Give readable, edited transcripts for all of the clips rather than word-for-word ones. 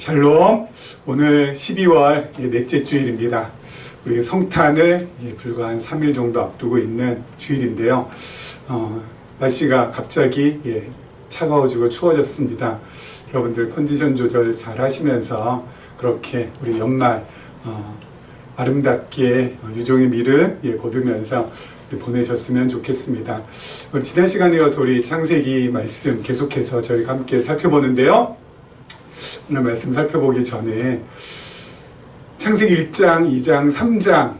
샬롬. 오늘 12월 넷째 주일입니다. 우리 성탄을 불과 한 3일 정도 앞두고 있는 주일인데요. 날씨가 갑자기 차가워지고 추워졌습니다. 여러분들 컨디션 조절 잘 하시면서 그렇게 우리 연말 아름답게 유종의 미를 거두면서 보내셨으면 좋겠습니다. 지난 시간에 이어서 우리 창세기 말씀 계속해서 저희가 함께 살펴보는데요. 오늘 말씀 살펴보기 전에 창세기 1장, 2장, 3장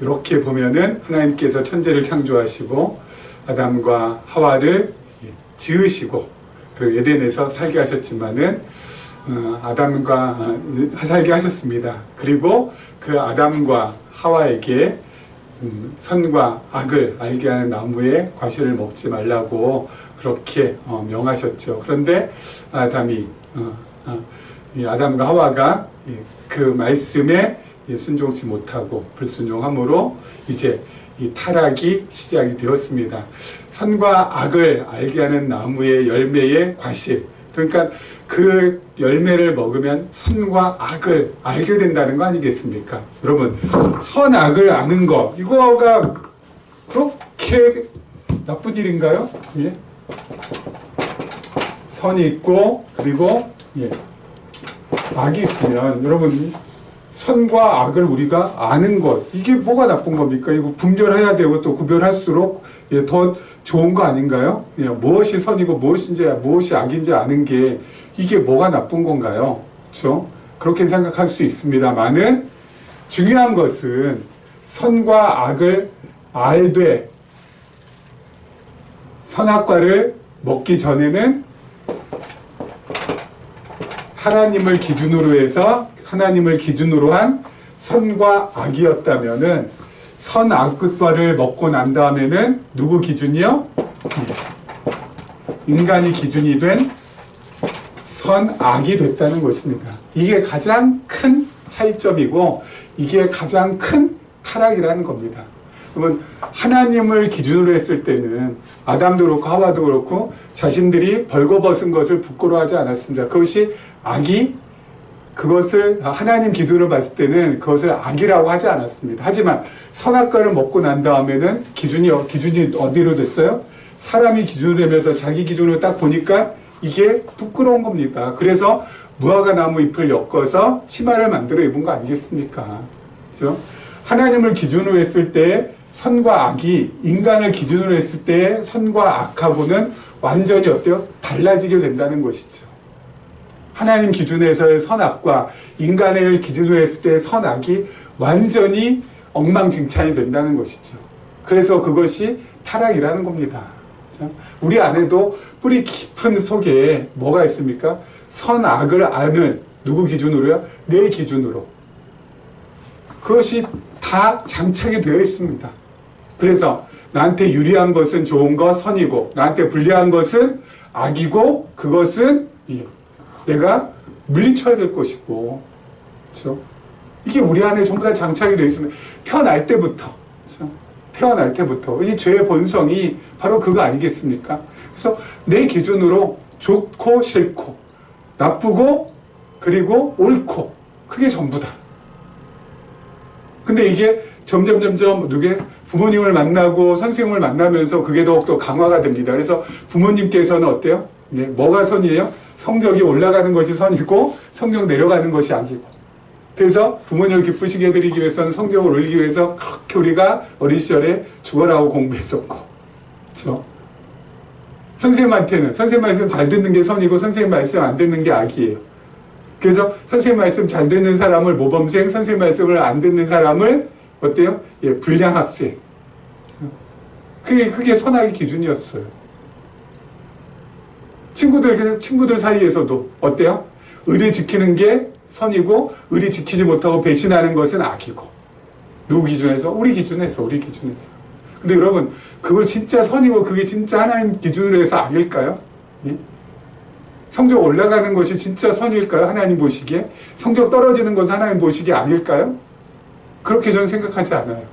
이렇게 보면은 하나님께서 천지를 창조하시고 아담과 하와를 지으시고 그리고 에덴에서 살게 하셨지만은 아담과 살게 하셨습니다. 그리고 그 아담과 하와에게 선과 악을 알게 하는 나무의 과실을 먹지 말라고 그렇게 명하셨죠. 그런데 아담과 하와가 그 말씀에 순종치 못하고 불순종함으로 이제 이 타락이 시작이 되었습니다. 선과 악을 알게 하는 나무의 열매의 과실, 그러니까 그 열매를 먹으면 선과 악을 알게 된다는 거 아니겠습니까? 여러분, 선악을 아는 거, 이거가 그렇게 나쁜 일인가요? 예? 선이 있고 그리고 악이 있으면 여러분, 선과 악을 우리가 아는 것, 이게 뭐가 나쁜 겁니까? 이거 분별해야 되고 또 구별할수록 더 좋은 거 아닌가요? 무엇이 선이고 무엇이 악인지 아는 게 이게 뭐가 나쁜 건가요? 그렇죠? 그렇게 생각할 수 있습니다만은 중요한 것은 선과 악을 알되 선악과를 먹기 전에는 하나님을 기준으로 한 선과 악이었다면은 선악과를 먹고 난 다음에는 누구 기준이요? 인간이 기준이 된 선악이 됐다는 것입니다. 이게 가장 큰 차이점이고 이게 가장 큰 타락이라는 겁니다. 그러면 하나님을 기준으로 했을 때는 아담도 그렇고 하와도 그렇고 자신들이 벌거벗은 것을 부끄러워하지 않았습니다. 그것이 그것을 하나님 기준으로 봤을 때는 그것을 악이라고 하지 않았습니다. 하지만 선악과를 먹고 난 다음에는 기준이 어디로 됐어요? 사람이 기준으로 되면서 자기 기준으로 딱 보니까 이게 부끄러운 겁니다. 그래서 무화과 나무 잎을 엮어서 치마를 만들어 입은 거 아니겠습니까? 그렇죠? 하나님을 기준으로 했을 때 선과 악이 인간을 기준으로 했을 때 선과 악하고는 완전히 어때요? 달라지게 된다는 것이죠. 하나님 기준에서의 선악과 인간을 기준으로 했을 때의 선악이 완전히 엉망진창이 된다는 것이죠. 그래서 그것이 타락이라는 겁니다. 그렇죠? 우리 안에도 뿌리 깊은 속에 뭐가 있습니까? 선악을 아는 누구 기준으로요? 내 기준으로. 그것이 다 장착이 되어 있습니다. 그래서 나한테 유리한 것은 좋은 것, 선이고 나한테 불리한 것은 악이고 그것은 내가 물리쳐야 될 것이고, 그렇죠? 이게 우리 안에 전부 다 장착이 되어 있으면 태어날 때부터, 그렇죠? 태어날 때부터 이 죄의 본성이 바로 그거 아니겠습니까? 그래서 내 기준으로 좋고 싫고 나쁘고 그리고 옳고 그게 전부다. 근데 이게 점점 부모님을 만나고 선생님을 만나면서 그게 더욱더 강화가 됩니다. 그래서 부모님께서는 어때요? 뭐가 선이에요? 성적이 올라가는 것이 선이고 성적 내려가는 것이 악이고. 그래서 부모님을 기쁘시게 해드리기 위해서는 성적을 올리기 위해서 그렇게 우리가 어린 시절에 죽어라고 공부했었고, 그렇죠? 선생님한테는 선생님 말씀 잘 듣는 게 선이고 선생님 말씀 안 듣는 게 악이에요. 그래서 선생님 말씀 잘 듣는 사람을 모범생, 선생님 말씀을 안 듣는 사람을 어때요? 불량 학생. 그게 선악의 기준이었어요. 친구들 사이에서도 어때요? 의리 지키는 게 선이고 의리 지키지 못하고 배신하는 것은 악이고. 누구 기준에서? 우리 기준에서. 근데 여러분, 그걸 진짜 선이고 그게 진짜 하나님 기준으로 해서 악일까요? 성적 올라가는 것이 진짜 선일까요? 하나님 보시기에? 성적 떨어지는 것은 하나님 보시기에 악일까요? 그렇게 저는 생각하지 않아요.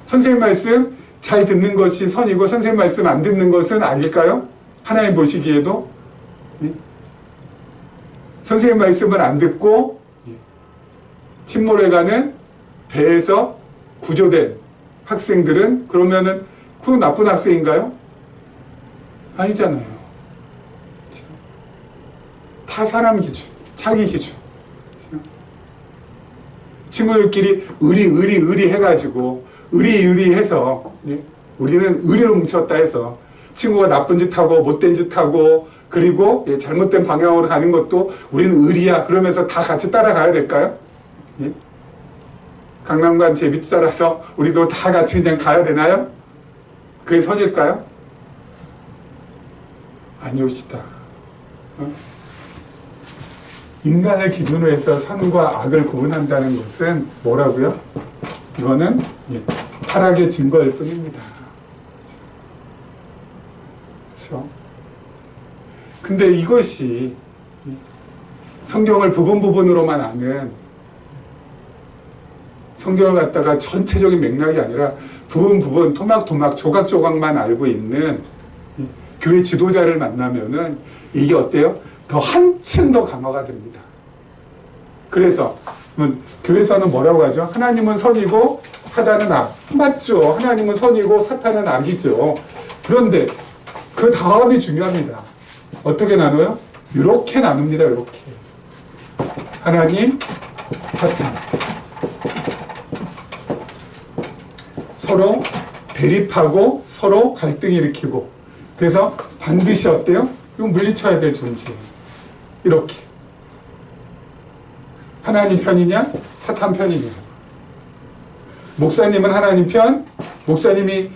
선생님 말씀 잘 듣는 것이 선이고 선생님 말씀 안 듣는 것은 악일까요? 하나님 보시기에도 선생님 말씀을 안 듣고 침몰해가는 배에서 구조된 학생들은 그러면은 그 나쁜 학생인가요? 아니잖아요. 다 사람 기준, 자기 기준. 친구들끼리 의리 해가지고 의리해서 우리는 의리로 뭉쳤다 해서 친구가 나쁜 짓 하고 못된 짓 하고 그리고 잘못된 방향으로 가는 것도 우리는 의리야 그러면서 다 같이 따라가야 될까요? 강남관 제비 따라서 우리도 다 같이 그냥 가야 되나요? 그게 선일까요? 아니옵시다. 인간을 기준으로 해서 선과 악을 구분한다는 것은 뭐라고요? 이거는 타락의 증거일 뿐입니다. 그렇죠? 근데 이것이 성경을 부분으로만 아는 성경을 갖다가 전체적인 맥락이 아니라 부분 토막토막 조각조각만 알고 있는 교회 지도자를 만나면은 이게 어때요? 더 한층 더 강화가 됩니다. 그래서 교회에서는 뭐라고 하죠? 하나님은 선이고 사단은 악. 맞죠? 하나님은 선이고 사탄은 악이죠. 그런데 그 다음이 중요합니다. 어떻게 나눠요? 이렇게 나눕니다. 이렇게. 하나님, 사탄. 서로 대립하고 서로 갈등 일으키고 그래서 반드시 어때요? 이건 물리쳐야 될 존재예요. 이렇게. 하나님 편이냐? 사탄 편이냐? 목사님은 하나님 편, 목사님한테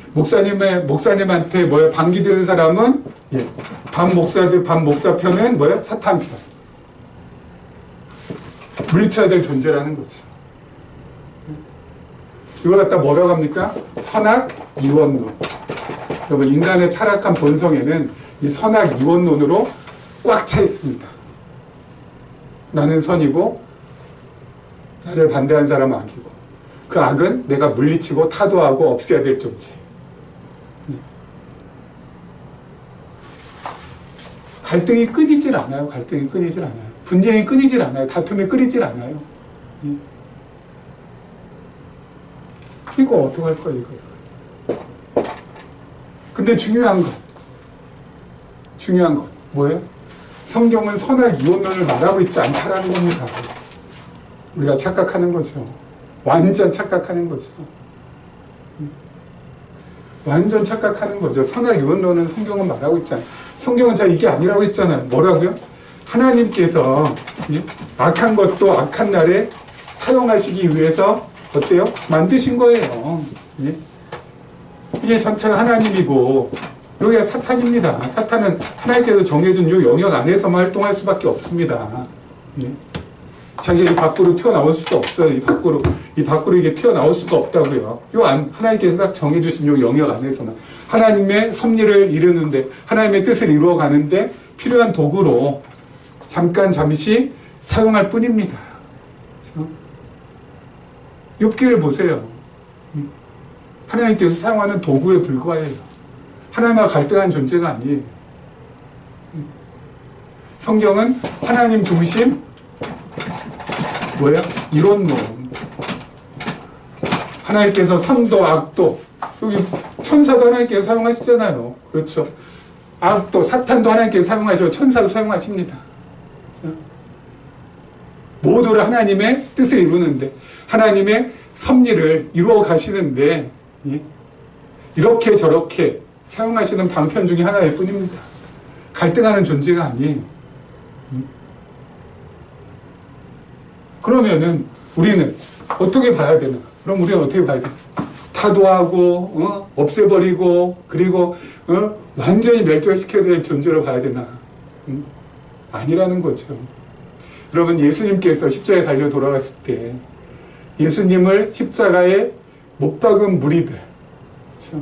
뭐야? 반기되는 사람은 반 목사 편은 뭐야? 사탄 편. 물리쳐야 될 존재라는 거죠. 이걸 갖다 뭐라고 합니까? 선악 이원론. 여러분, 인간의 타락한 본성에는 이 선악 이원론으로 꽉 차 있습니다. 나는 선이고 나를 반대한 사람은 악이고 그 악은 내가 물리치고 타도하고 없애야 될 존재. 갈등이 끊이질 않아요. 갈등이 끊이질 않아요. 분쟁이 끊이질 않아요. 다툼이 끊이질 않아요. 이거 어떡할 거야, 이거. 근데 중요한 것, 뭐예요? 성경은 선악 이원론을 말하고 있지 않다라는 겁니다. 우리가 착각하는 거죠. 완전 착각하는 거죠. 완전 착각하는 거죠. 선악 이원론은 성경은 말하고 있지 않아요. 성경은 자 이게 아니라고 했잖아요. 뭐라고요? 하나님께서 악한 것도 악한 날에 사용하시기 위해서 어때요? 만드신 거예요. 이게 전체가 하나님이고 여기가 사탄입니다. 사탄은 하나님께서 정해준 이 영역 안에서만 활동할 수밖에 없습니다. 자기가 이 밖으로 튀어나올 수도 없어요. 이 밖으로 이게 튀어나올 수가 없다고요. 하나님께서 딱 정해주신 이 영역 안에서만 하나님의 섭리를 이루는데 하나님의 뜻을 이루어 가는데 필요한 도구로 잠시 사용할 뿐입니다. 그렇죠? 욥기를 보세요. 하나님께서 사용하는 도구에 불과해요. 하나님과 갈등한 존재가 아니에요. 성경은 하나님 중심 뭐예요? 이론론. 하나님께서 선도 악도 여기 천사도 하나님께서 사용하시잖아요. 그렇죠? 악도 사탄도 하나님께서 사용하시고 천사도 사용하십니다. 그렇죠? 모두를 하나님의 뜻을 이루는데 하나님의 섭리를 이루어 가시는데 이렇게 저렇게 사용하시는 방편 중에 하나일 뿐입니다. 갈등하는 존재가 아니에요. 그러면은 우리는 어떻게 봐야 되나? 그럼 우리는 어떻게 봐야 되나? 타도하고 없애버리고 그리고 완전히 멸절시켜야 될 존재로 봐야 되나? 아니라는 거죠. 여러분, 예수님께서 십자가에 달려 돌아가실 때 예수님을 십자가에 못 박은 무리들, 그렇죠?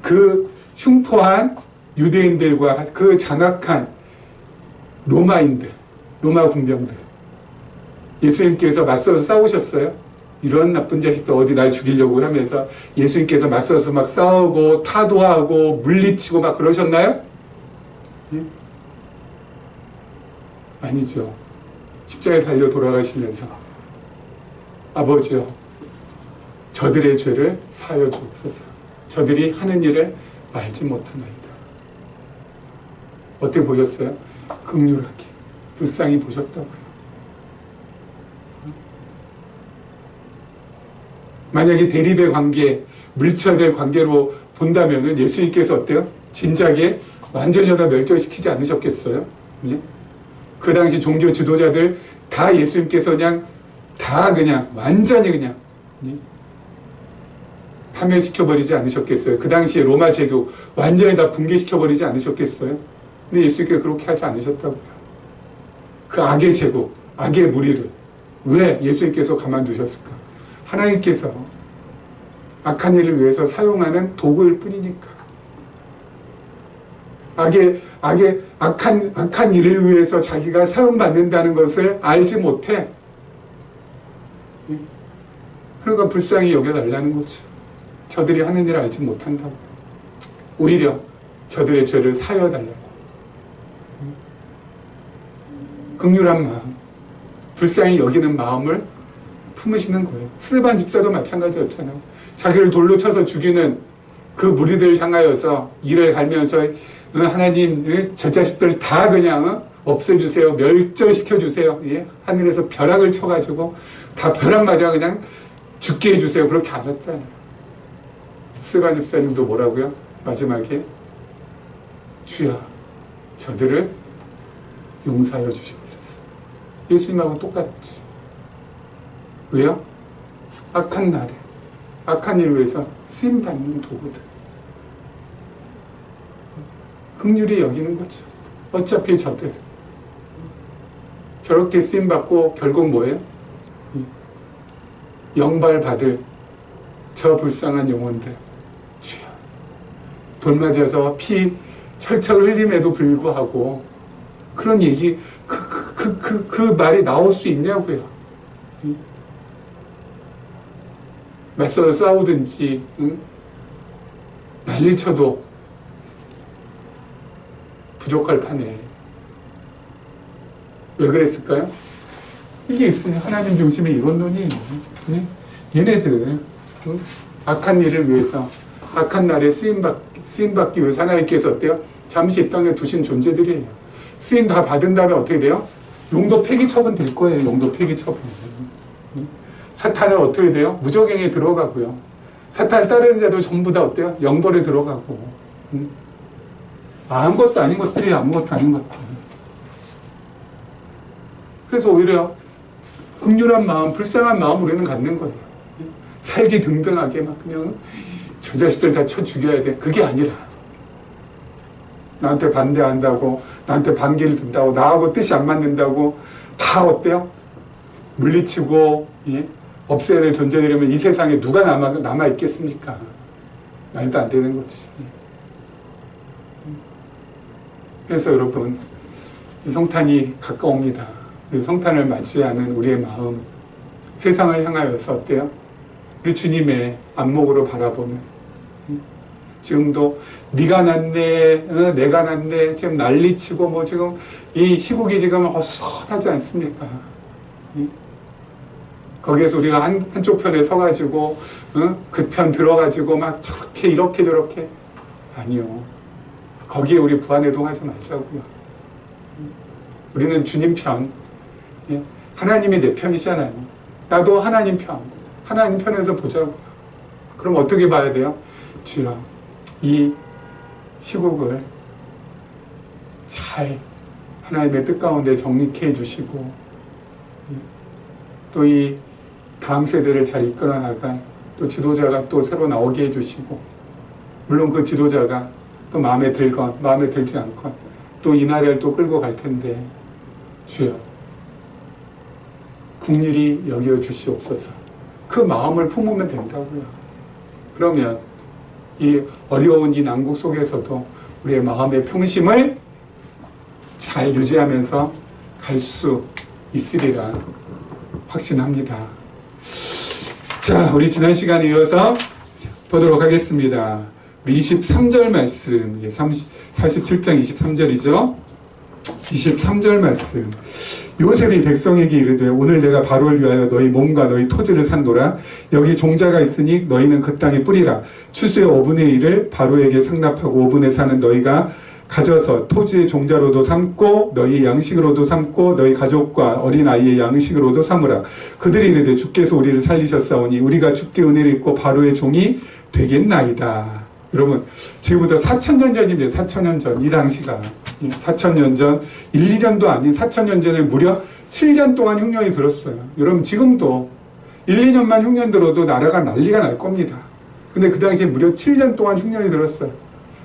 그 흉포한 유대인들과 그 잔악한 로마인들, 로마 군병들, 예수님께서 맞서서 싸우셨어요? 이런 나쁜 자식들 어디 날 죽이려고 하면서 예수님께서 맞서서 막 싸우고 타도하고 물리치고 막 그러셨나요? 예? 아니죠. 십자가에 달려 돌아가시면서 아버지여 저들의 죄를 사하여 주옵소서. 저들이 하는 일을 알지 못하나이다. 어떻게 보셨어요? 긍휼하게 불쌍히 보셨다고요. 만약에 대립의 관계, 물쳐야 될 관계로 본다면 예수님께서 어때요? 진작에 완전히 다 멸절시키지 않으셨겠어요? 예? 그 당시 종교 지도자들 다 예수님께서 그냥 완전히 그냥 예? 파멸시켜버리지 않으셨겠어요? 그 당시에 로마 제국 완전히 다 붕괴시켜버리지 않으셨겠어요? 근데 예수님께서 그렇게 하지 않으셨다고요. 그 악의 제국, 악의 무리를 왜 예수님께서 가만두셨을까? 하나님께서 악한 일을 위해서 사용하는 도구일 뿐이니까. 악한 일을 위해서 자기가 사용받는다는 것을 알지 못해. 그러니까 불쌍히 여겨달라는 거죠. 저들이 하는 일을 알지 못한다고. 오히려 저들의 죄를 사여달라고. 긍휼한 마음, 불쌍히 여기는 마음을 품으시는 거예요. 스데반 집사도 마찬가지였잖아요. 자기를 돌로 쳐서 죽이는 그 무리들을 향하여서 이를 갈면서 하나님 저 자식들 다 그냥 없애주세요. 멸절시켜주세요. 예? 하늘에서 벼락을 쳐가지고 다 벼락 맞아 그냥 죽게 해주세요. 그렇게 안 했잖아요. 스데반 집사님도 뭐라고요? 마지막에 주여 저들을 용서하여 주시옵소서. 예수님하고 똑같지. 왜요? 악한 날에 악한 일을 위해서 쓰임받는 도구들. 긍휼히 여기는 거죠. 어차피 저들 저렇게 쓰임받고 결국 뭐예요? 영발받을 저 불쌍한 영혼들. 주여 돌 맞아서 피 철철 흘림에도 불구하고 그런 얘기 그 말이 나올 수 있냐고요. 맞서서 싸우든지 난리 쳐도 부족할 판에 왜 그랬을까요? 이게 있어요. 하나님 중심의 이론론이에요. 얘네들 악한 일을 위해서 악한 날에 쓰임받기 위해서 하나님께서 어때요? 잠시 이 땅에 두신 존재들이에요. 쓰임 다 받은 다음에 어떻게 돼요? 용도 폐기 처분 될 거예요. 용도 폐기 처분. 사탄은 어떻게 돼요? 무저갱에 들어가고요. 사탄을 따르는 자들 전부 다 어때요? 영벌에 들어가고. 아무것도 아닌 것들이 아무것도 아닌 것들. 그래서 오히려 긍휼한 마음, 불쌍한 마음 우리는 갖는 거예요. 살기 등등하게 막 그냥 저 자식들 다 쳐 죽여야 돼. 그게 아니라 나한테 반대한다고, 나한테 반기를 든다고, 나하고 뜻이 안 맞는다고 다 어때요? 물리치고 없애야 될 존재들이면 이 세상에 누가 남아있겠습니까? 말도 안 되는 거지. 그래서 여러분 이 성탄이 가까웁니다. 성탄을 맞이하는 우리의 마음, 세상을 향하여서 어때요? 우리 주님의 안목으로 바라보는, 지금도 네가 낫네, 내가 낫네, 지금 난리치고 뭐 지금 이 시국이 지금 어수선하지 않습니까? 거기에서 우리가 한쪽 편에 서가지고 그 편 들어가지고 막 저렇게 이렇게 저렇게, 아니요. 거기에 우리 부안해동하지 말자고요. 우리는 주님 편, 하나님이 내 편이잖아요. 나도 하나님 편에서 보자고요. 그럼 어떻게 봐야 돼요? 주여, 이 시국을 잘 하나님의 뜻 가운데 정립해 주시고, 또 이 다음 세대를 잘 이끌어 나갈 또 지도자가 또 새로 나오게 해주시고, 물론 그 지도자가 또 마음에 들건 마음에 들지 않건 또 이 나라를 또 끌고 갈 텐데, 주여 긍휼히 여겨 주시옵소서. 그 마음을 품으면 된다고요. 그러면 이 어려운 이 난국 속에서도 우리의 마음의 평심을 잘 유지하면서 갈 수 있으리라 확신합니다. 자, 우리 지난 시간에 이어서 보도록 하겠습니다. 우리 23절 말씀, 47장 23절이죠. 23절 말씀. 요셉이 백성에게 이르되 오늘 내가 바로를 위하여 너희 몸과 너희 토지를 산노라. 여기 종자가 있으니 너희는 그 땅에 뿌리라. 추수의 5분의 1을 바로에게 상납하고 5분의 4는 너희가 가져서 토지의 종자로도 삼고 너희 양식으로도 삼고 너희 가족과 어린아이의 양식으로도 삼으라. 그들이 이르되 주께서 우리를 살리셨사오니 우리가 주께 은혜를 입고 바로의 종이 되겠나이다. 여러분 지금부터 4,000년 전입니다. 4,000년 전 이 당시가 4,000년 전 1, 2년도 아닌 4,000년 전에 무려 7년 동안 흉년이 들었어요. 여러분 지금도 1, 2년만 흉년 들어도 나라가 난리가 날 겁니다. 근데 그 당시에 무려 7년 동안 흉년이 들었어요.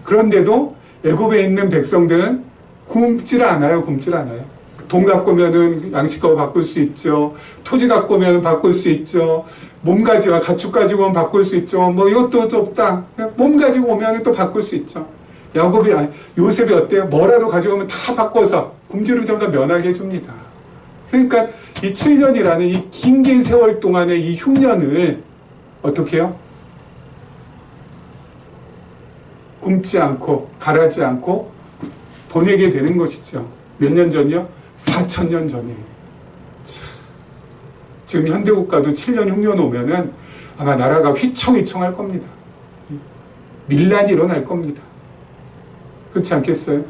그런데도 애굽에 있는 백성들은 굶질 않아요. 굶질 않아요. 돈 갖고 오면은 양식값 바꿀 수 있죠. 토지 갖고 오면 바꿀 수 있죠. 몸 가지고 가축 가지고 오면 바꿀 수 있죠. 뭐 이것도 또 없다. 몸 가지고 오면 또 바꿀 수 있죠. 야곱이 요셉이 어때요? 뭐라도 가지고 오면 다 바꿔서 굶주림 전부 다 면하게 해줍니다. 그러니까 이 7년이라는 이 긴 세월 동안의 이 흉년을 어떻게 해요? 굶지 않고 가라지 않고 보내게 되는 것이죠. 몇 년 전이요? 4,000년 전에. 지금 현대국가도 7년 흉년 오면은 아마 나라가 휘청휘청할 겁니다. 밀란이 일어날 겁니다. 그렇지 않겠어요?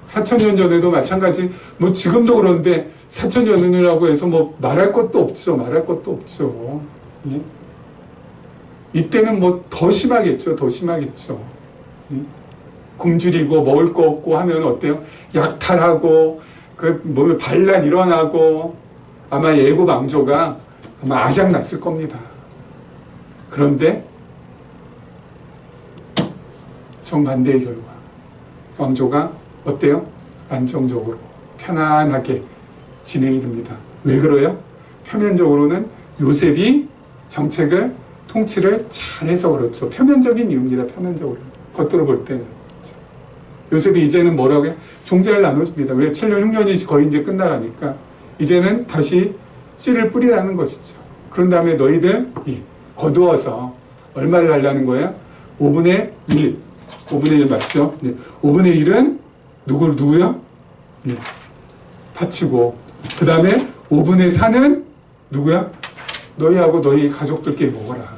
4,000년 전에도 마찬가지, 뭐 지금도 그런데 4,000년 전이라고 해서 뭐 말할 것도 없죠. 말할 것도 없죠. 예? 이때는 뭐 더 심하겠죠. 더 심하겠죠. 예? 굶주리고 먹을 거 없고 하면 어때요? 약탈하고 그 몸에 반란 일어나고 아마 애굽 왕조가 아마 아작났을 겁니다. 그런데 정반대의 결과 왕조가 어때요? 안정적으로 편안하게 진행이 됩니다. 왜 그래요? 표면적으로는 요셉이 정책을 통치를 잘해서 그렇죠. 표면적인 이유입니다. 표면적으로 겉으로 볼 때는 요셉이 이제는 뭐라고 해요? 종자를 나눠줍니다. 왜? 7년 흉년이 거의 이제 끝나가니까 이제는 다시 씨를 뿌리라는 것이죠. 그런 다음에 너희들 거두어서 얼마를 달라는 거예요? 5분의 1. 5분의 1 맞죠? 네. 5분의 1은 누구요? 네. 바치고 그 다음에 5분의 4는 누구야? 너희하고 너희 가족들끼리 먹어라.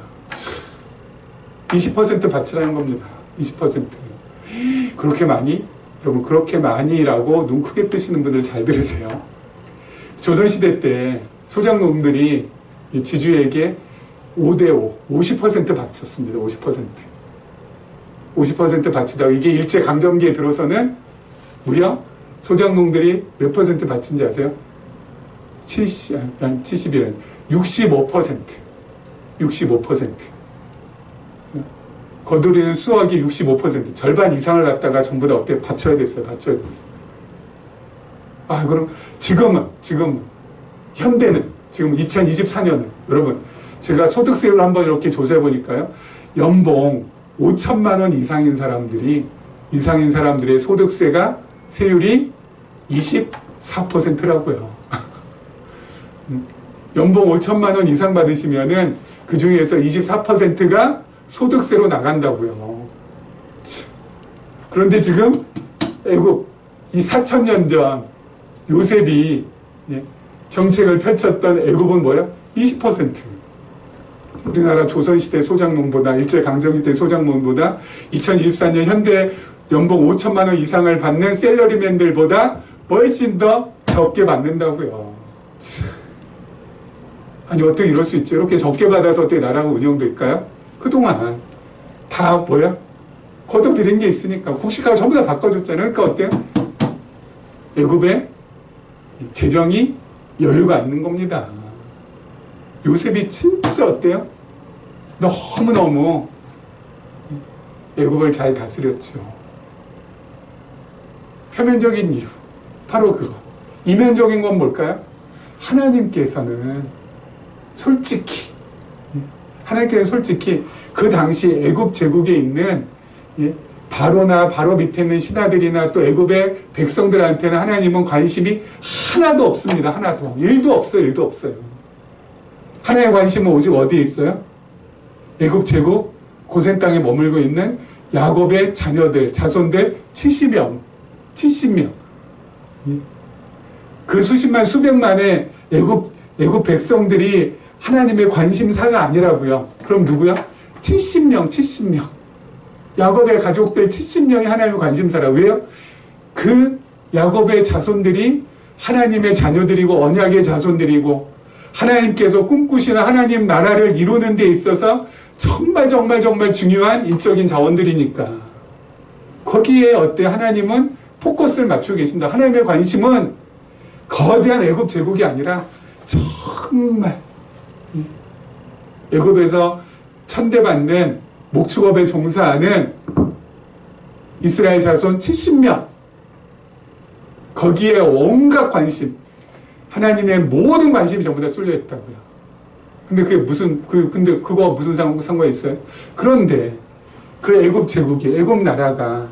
20% 바치라는 겁니다. 20%. 그렇게 많이? 여러분 그렇게 많이라고 눈 크게 뜨시는 분들 잘 들으세요. 조선시대 때 소장농들이 지주에게 5대5, 50% 바쳤습니다. 50%. 50% 바치다가 이게 일제강점기에 들어서는 무려 소장농들이 몇 퍼센트 바친지 아세요? 70이란 65%. 65%. 거두리는 수확이 65%. 절반 이상을 갖다가 전부 다 어때? 바쳐야 됐어요. 바쳐야 됐어요. 아, 그럼 지금은, 현대는, 지금 2024년은, 여러분, 제가 소득세율을 한번 이렇게 조사해 보니까요, 연봉 5천만 원 이상인 사람들의 소득세가, 세율이 24%라고요. 연봉 5천만 원 이상 받으시면은, 그 중에서 24%가 소득세로 나간다고요. 그런데 지금, 애국, 이 4,000년 전, 요셉이 정책을 펼쳤던 애굽은 뭐예요? 20%. 우리나라 조선시대 소장농보다 일제강점기 때 소장농보다 2024년 현대 연봉 5천만 원 이상을 받는 셀러리맨들보다 훨씬 더 적게 받는다고요. 아니 어떻게 이럴 수 있죠? 이렇게 적게 받아서 어떻게 나라가 운영될까요? 그동안 다 뭐야? 거둬들인 게 있으니까 곡식가가 전부 다 바꿔줬잖아요. 그러니까 어때요? 애굽의 재정이 여유가 있는 겁니다. 요셉이 진짜 어때요? 너무너무 애굽을 잘 다스렸죠. 표면적인 이유 바로 그거. 이면적인 건 뭘까요? 하나님께서는 솔직히 그 당시 애굽 제국에 있는 바로나 바로 밑에 있는 신하들이나 또 애굽의 백성들한테는 하나님은 관심이 하나도 없습니다. 하나도. 일도 없어요. 하나님의 관심은 오직 어디에 있어요? 애굽 제국 고센 땅에 머물고 있는 야곱의 자녀들, 자손들 70명. 그 수십만 수백만의 애굽 백성들이 하나님의 관심사가 아니라고요. 그럼 누구요? 70명. 야곱의 가족들 70명이 하나님의 관심사라. 왜요? 그 야곱의 자손들이 하나님의 자녀들이고 언약의 자손들이고 하나님께서 꿈꾸시는 하나님 나라를 이루는 데 있어서 정말 중요한 인적인 자원들이니까. 거기에 어때? 하나님은 포커스를 맞추고 계신다. 하나님의 관심은 거대한 애굽 제국이 아니라 정말 애굽에서 천대받는 목축업에 종사하는 이스라엘 자손 70명, 거기에 온갖 관심, 하나님의 모든 관심이 전부 다 쏠려 있다고요. 근데 그게 근데 그거 무슨 상관이 있어요? 그런데 그 애굽 제국이, 애굽 나라가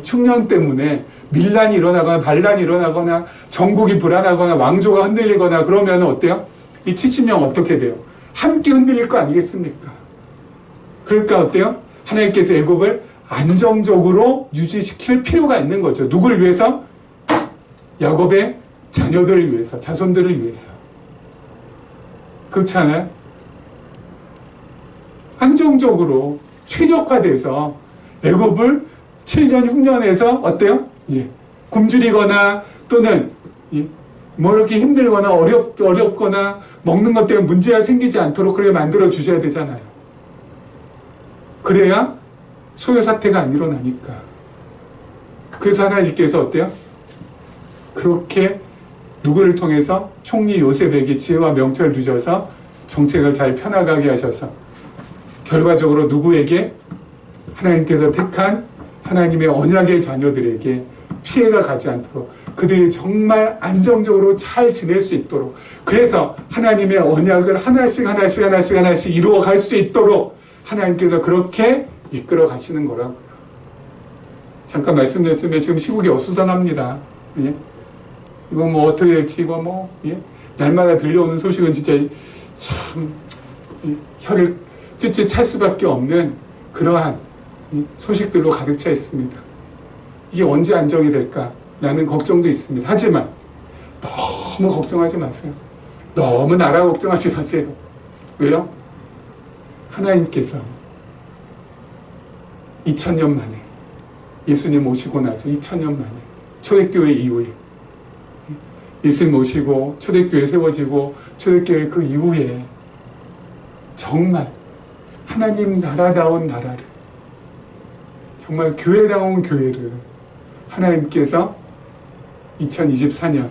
흉년 때문에 밀란이 일어나거나 반란이 일어나거나 정국이 불안하거나 왕조가 흔들리거나 그러면 어때요? 이 70명 어떻게 돼요? 함께 흔들릴 거 아니겠습니까? 그러니까 어때요? 하나님께서 애굽을 안정적으로 유지시킬 필요가 있는 거죠. 누굴 위해서? 야곱의 자녀들을 위해서, 자손들을 위해서. 그렇지 않아요? 안정적으로 최적화돼서 애굽을 7년 흉년에서 어때요? 굶주리거나 또는 뭐 이렇게 힘들거나 어렵거나 먹는 것 때문에 문제가 생기지 않도록 그렇게 만들어 주셔야 되잖아요. 그래야 소요 사태가 안 일어나니까. 그래서 하나님께서 어때요? 그렇게 누구를 통해서 총리 요셉에게 지혜와 명철을 주셔서 정책을 잘 펴나가게 하셔서 결과적으로 누구에게? 하나님께서 택한 하나님의 언약의 자녀들에게 피해가 가지 않도록 그들이 정말 안정적으로 잘 지낼 수 있도록, 그래서 하나님의 언약을 하나씩 이루어 갈 수 있도록 하나님께서 그렇게 이끌어 가시는 거라고요. 잠깐 말씀드렸으면 지금 시국이 어수선합니다. 이거 뭐 어떻게 될지, 이거 날마다 들려오는 소식은 진짜 참 혀를 찢찢 찰 수밖에 없는 그러한 소식들로 가득 차 있습니다. 이게 언제 안정이 될까라는 걱정도 있습니다. 하지만 너무 걱정하지 마세요. 너무 나라 걱정하지 마세요. 왜요? 하나님께서 2000년 만에, 예수님 오시고 나서 2000년 만에 초대교회 이후에, 예수님 오시고 초대교회 세워지고 초대교회 그 이후에 정말 하나님 나라다운 나라를, 정말 교회다운 교회를 하나님께서 2024년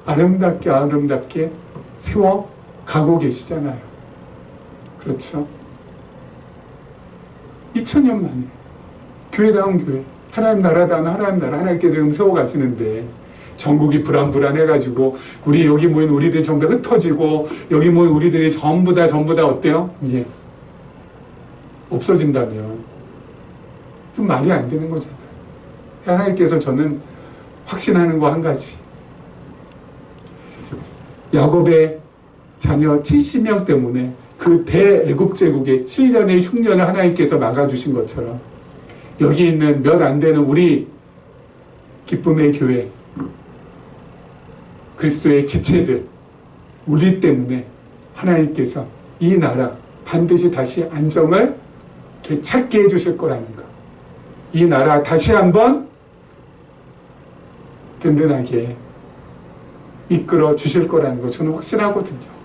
아름답게 세워 가고 계시잖아요. 그렇죠? 2000년 만에 교회다운 교회, 하나님 나라다운 하나님 나라 하나님께서 지금 세워 가시는데, 전국이 불안해가지고 우리 여기 모인 우리들이 전부 다 흩어지고 여기 모인 우리들이 전부 다 어때요? 없어진다면 좀 말이 안 되는 거잖아요. 하나님께서 저는 확신하는 거 한 가지, 야곱의 자녀 70명 때문에 그 대애굽 제국의 7년의 흉년을 하나님께서 막아주신 것처럼 여기 있는 몇 안 되는 우리 기쁨의 교회, 그리스도의 지체들, 우리 때문에 하나님께서 이 나라 반드시 다시 안정을 되찾게 해주실 거라는 것, 이 나라 다시 한번 든든하게 이끌어 주실 거라는 거 저는 확신하거든요.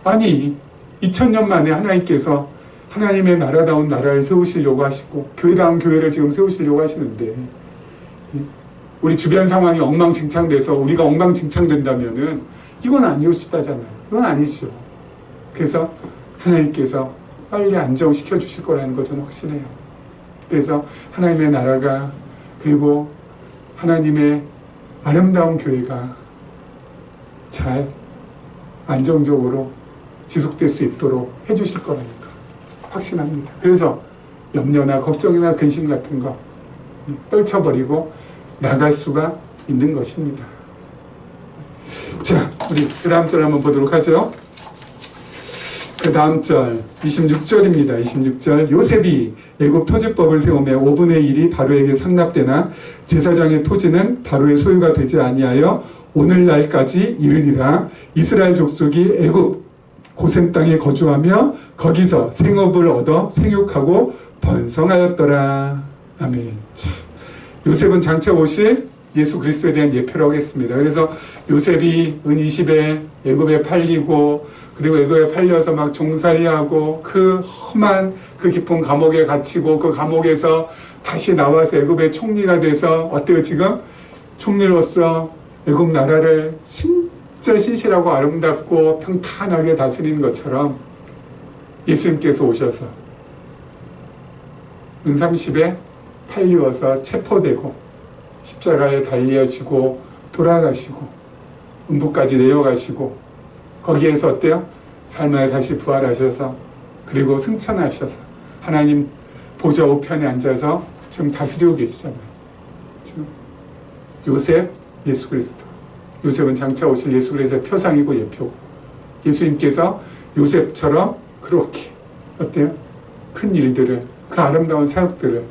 아니 2000년 만에 하나님께서 하나님의 나라다운 나라를 세우시려고 하시고 교회다운 교회를 지금 세우시려고 하시는데, 우리 주변 상황이 엉망진창돼서 우리가 엉망진창된다면은 이건 아니오시다잖아요. 이건 아니죠. 그래서 하나님께서 빨리 안정시켜 주실 거라는 거 저는 확신해요. 그래서 하나님의 나라가, 그리고 하나님의 아름다운 교회가 잘 안정적으로 지속될 수 있도록 해주실 거라는 거 확신합니다. 그래서 염려나 걱정이나 근심 같은 거 떨쳐버리고 나갈 수가 있는 것입니다. 자, 우리 그 다음 절 한번 보도록 하죠. 그 다음 절 26절입니다. 26절 요셉이 애굽 토지법을 세우며 5분의 1이 바로에게 상납되나 제사장의 토지는 바로의 소유가 되지 아니하여 오늘날까지 이르니라. 이스라엘 족속이 애굽 고센 땅에 거주하며 거기서 생업을 얻어 생육하고 번성하였더라. 아멘. 자, 요셉은 장차 오실 예수 그리스도에 대한 예표라고 했습니다. 그래서 요셉이 은 20에 애굽에 팔리고 그리고 애굽에 팔려서 막 종살이하고 그 험한 그 깊은 감옥에 갇히고 그 감옥에서 다시 나와서 애굽의 총리가 돼서 어때요 지금? 총리로서 애굽 나라를 진짜 신실하고 아름답고 평탄하게 다스리는 것처럼 예수님께서 오셔서 은 30에 팔리어서 체포되고 십자가에 달리시고 돌아가시고 음부까지 내려가시고 거기에서 어때요? 삶에 다시 부활하셔서 그리고 승천하셔서 하나님 보좌 우편에 앉아서 지금 다스리고 계시잖아요. 지금 요셉, 예수 그리스도. 요셉은 장차 오실 예수 그리스도의 표상이고 예표고 예수님께서 요셉처럼 그렇게 어때요? 큰 일들을 그 아름다운 사역들을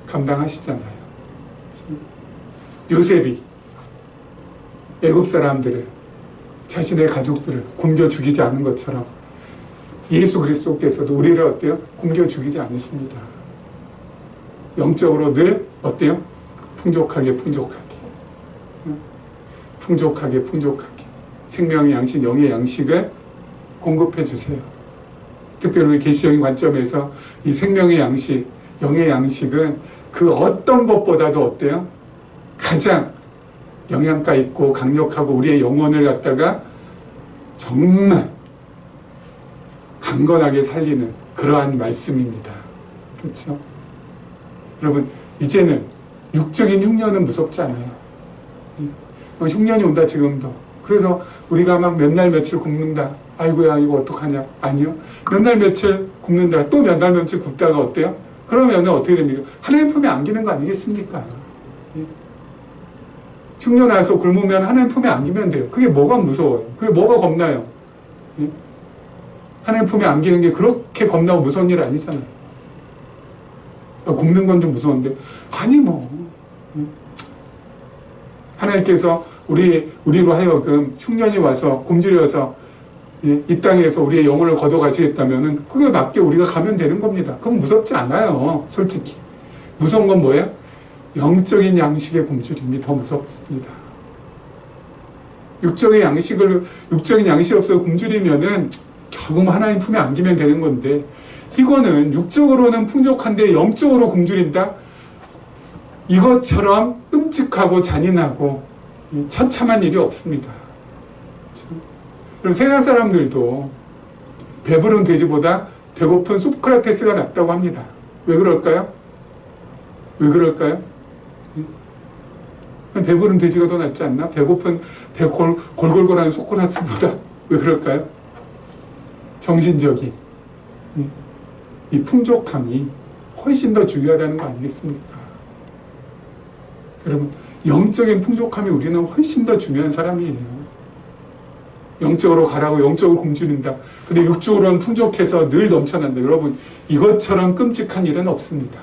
감당하시잖아요. 요셉이 애굽 사람들을 자신의 가족들을 굶겨 죽이지 않은 것처럼 예수 그리스도께서도 우리를 어때요? 굶겨 죽이지 않으십니다. 영적으로 늘 어때요? 풍족하게 생명의 양식, 영의 양식을 공급해 주세요. 특별히 계시적인 관점에서 이 생명의 양식, 영의 양식은 그 어떤 것보다도 어때요? 가장 영양가 있고 강력하고 우리의 영혼을 갖다가 정말 강건하게 살리는 그러한 말씀입니다. 그렇죠? 여러분 이제는 육적인 흉년은 무섭지 않아요. 흉년이 온다 지금도. 그래서 우리가 막 몇 날 며칠 굶는다. 아이고야 이거 어떡하냐. 아니요. 몇 날 며칠 굶는다. 또 몇 날 며칠 굶다가 어때요? 그러면 어떻게 됩니까? 하나님 품에 안기는 거 아니겠습니까? 흉년 와서 굶으면 하나님 품에 안기면 돼요. 그게 뭐가 무서워요? 그게 뭐가 겁나요? 하나님 품에 안기는 게 그렇게 겁나고 무서운 일 아니잖아요. 굶는 건 좀 무서운데 아니 뭐 하나님께서 우리로 하여금 흉년이 와서 굶주려서 이 땅에서 우리의 영혼을 걷어가시겠다면은 그걸 맞게 우리가 가면 되는 겁니다. 그건 무섭지 않아요. 솔직히 무서운 건 뭐예요? 영적인 양식의 굶주림이 더 무섭습니다. 육적인 양식 없어서 굶주리면은 결국 하나님 품에 안기면 되는 건데 이거는 육적으로는 풍족한데 영적으로 굶주린다? 이것처럼 끔찍하고 잔인하고 처참한 일이 없습니다. 그럼 세상 사람들도 배부른 돼지보다 배고픈 소크라테스가 낫다고 합니다. 왜 그럴까요? 배부른 돼지가 더 낫지 않나? 배고픈 골골골하는 소크라테스보다 왜 그럴까요? 정신적인 이 풍족함이 훨씬 더 중요하다는 거 아니겠습니까? 여러분 영적인 풍족함이 우리는 훨씬 더 중요한 사람이에요. 영적으로 가라고 영적으로 굶주린다. 근데 육적으로는 풍족해서 늘 넘쳐난다. 여러분 이것처럼 끔찍한 일은 없습니다.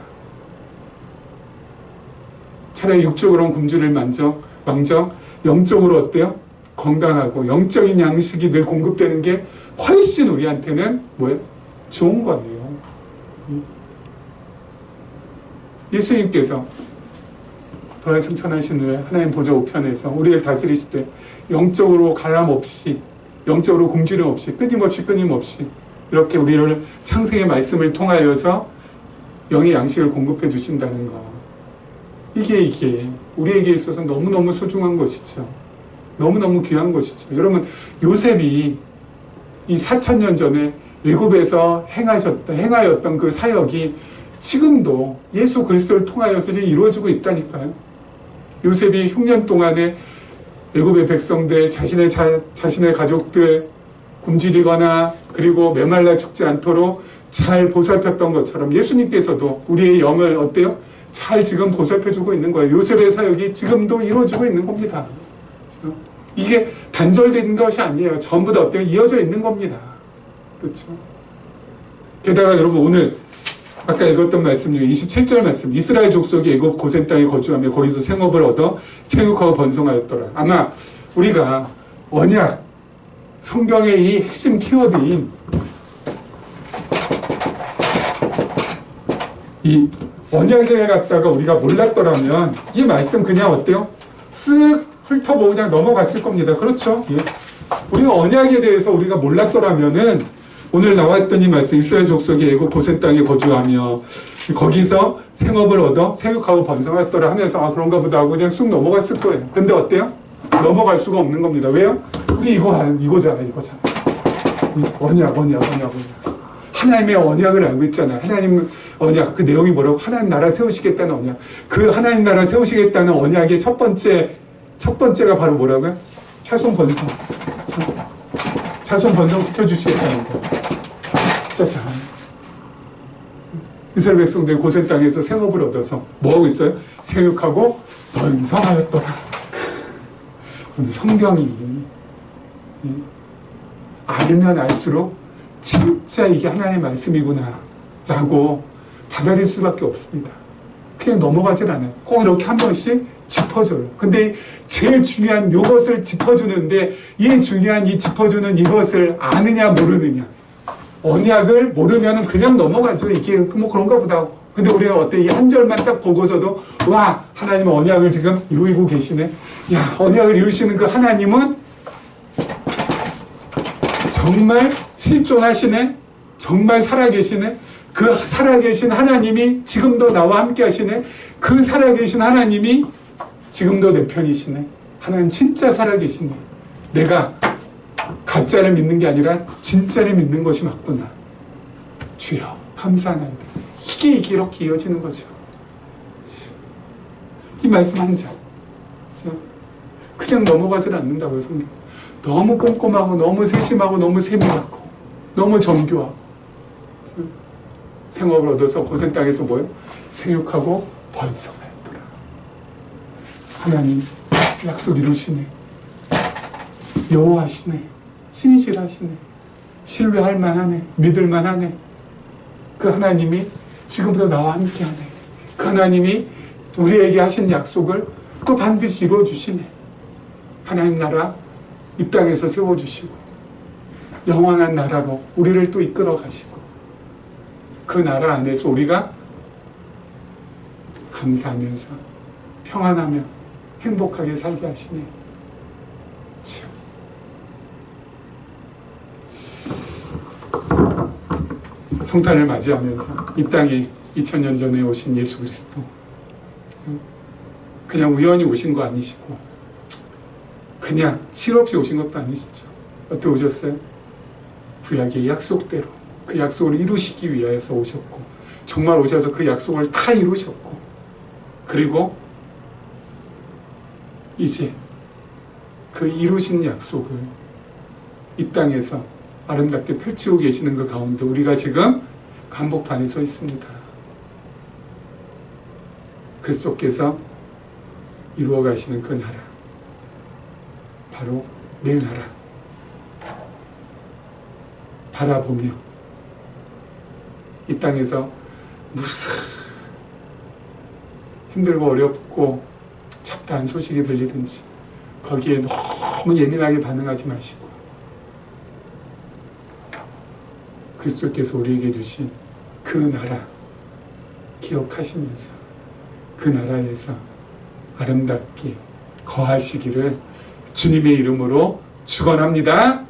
차라리 육적으로는 굶주릴 망정 영적으로 어때요? 건강하고 영적인 양식이 늘 공급되는 게 훨씬 우리한테는 뭐예요? 좋은 거예요. 예수님께서 부활 승천하신 후에 하나님 보좌 우편에서 우리를 다스리실 때 영적으로 가람 없이 영적으로 굶주림 없이 끊임없이 이렇게 우리를 창세의 말씀을 통하여서 영의 양식을 공급해 주신다는 거. 이게 우리에게 있어서 너무너무 소중한 것이죠. 너무너무 귀한 것이죠. 여러분 요셉이 이 4,000년 전에 애굽에서 행하였던 그 사역이 지금도 예수 그리스도를 통하여서 지금 이루어지고 있다니까요. 요셉이 흉년 동안에 애굽의 백성들, 자신의 가족들 굶주리거나 그리고 메말라 죽지 않도록 잘 보살폈던 것처럼 예수님께서도 우리의 영을 어때요? 잘 지금 보살펴주고 있는 거예요. 요셉의 사역이 지금도 이루어지고 있는 겁니다. 이게 단절된 것이 아니에요. 전부 다 어때요? 이어져 있는 겁니다. 그렇죠? 게다가 여러분 오늘 아까 읽었던 말씀 중에 27절 말씀, 이스라엘 족속이 애굽 고센 땅에 거주하며 거기서 생업을 얻어 생육하고 번성하였더라. 아마 우리가 언약, 성경의 이 핵심 키워드인 이 언약을 갖다가 우리가 몰랐더라면 이 말씀 그냥 어때요? 쓱 훑어보고 그냥 넘어갔을 겁니다. 그렇죠? 예. 우리가 언약에 대해서 우리가 몰랐더라면은 오늘 나왔던 이 말씀, 이스라엘 족속이 애굽 고센 땅에 거주하며 거기서 생업을 얻어 생육하고 번성했더라 하면서 아 그런가 보다 하고 그냥 쑥 넘어갔을 거예요. 근데 어때요? 넘어갈 수가 없는 겁니다. 왜요? 우리 이거잖아. 언약. 하나님의 언약을 알고 있잖아요. 하나님 언약, 그 내용이 뭐라고? 하나님 나라 세우시겠다는 언약. 그 하나님 나라 세우시겠다는 언약의 첫 번째가 바로 뭐라고요? 자손 번성 시켜주시겠다는 거. 짜잔. 이스라엘 백성들이 고센 땅에서 생업을 얻어서 뭐하고 있어요? 생육하고 번성하였더라. 성경이 알면 알수록 진짜 이게 하나님의 말씀이구나 라고 받아들일 수밖에 없습니다. 그냥 넘어가질 않아요. 꼭 이렇게 한 번씩 짚어줘요. 근데 제일 중요한 이것을 짚어주는데 이 중요한 이 짚어주는 이것을 아느냐 모르느냐. 언약을 모르면 그냥 넘어가죠. 이게 뭐 그런가 보다 하고. 근데 우리가 어때? 이 한 절만 딱 보고서도 와 하나님은 언약을 지금 이루고 계시네. 야 언약을 이루시는 그 하나님은 정말 실존하시네. 정말 살아계시네. 그 살아계신 하나님이 지금도 나와 함께 하시네. 그 살아계신 하나님이 지금도 내 편이시네. 하나님 진짜 살아계시네. 내가 가짜를 믿는 게 아니라 진짜를 믿는 것이 맞구나. 주여 감사하나이다. 이게 이렇게 이어지는 거죠. 이 말씀 한 장 그냥 넘어가질 않는다고요. 성경. 너무 꼼꼼하고 너무 세심하고 너무 세밀하고 너무 정교하고 생업을 얻어서 고센 땅에서 뭐예요? 생육하고 번성하였더라. 하나님 약속 이루시네. 여호와시네. 신실하시네. 신뢰할 만하네. 믿을 만하네. 그 하나님이 지금도 나와 함께하네. 그 하나님이 우리에게 하신 약속을 또 반드시 이루어주시네. 하나님 나라 이 땅에서 세워주시고 영원한 나라로 우리를 또 이끌어 가시고 그 나라 안에서 우리가 감사하면서 평안하며 행복하게 살게 하시네. 성탄을 맞이하면서 이 땅에 2000년 전에 오신 예수 그리스도 그냥 우연히 오신 거 아니시고 그냥 실없이 오신 것도 아니시죠. 어떻게 오셨어요? 구약의 약속대로 그 약속을 이루시기 위해서 오셨고 정말 오셔서 그 약속을 다 이루셨고 그리고 이제 그 이루신 약속을 이 땅에서 아름답게 펼치고 계시는 그 가운데 우리가 지금 한복판에 서 있습니다. 그리스도께서 이루어 가시는 그 나라 바로 내 나라 바라보며 이 땅에서 무슨 힘들고 어렵고 잡다한 소식이 들리든지 거기에 너무 예민하게 반응하지 마시고 그리스도께서 우리에게 주신 그 나라 기억하시면서 그 나라에서 아름답게 거하시기를 주님의 이름으로 축원합니다.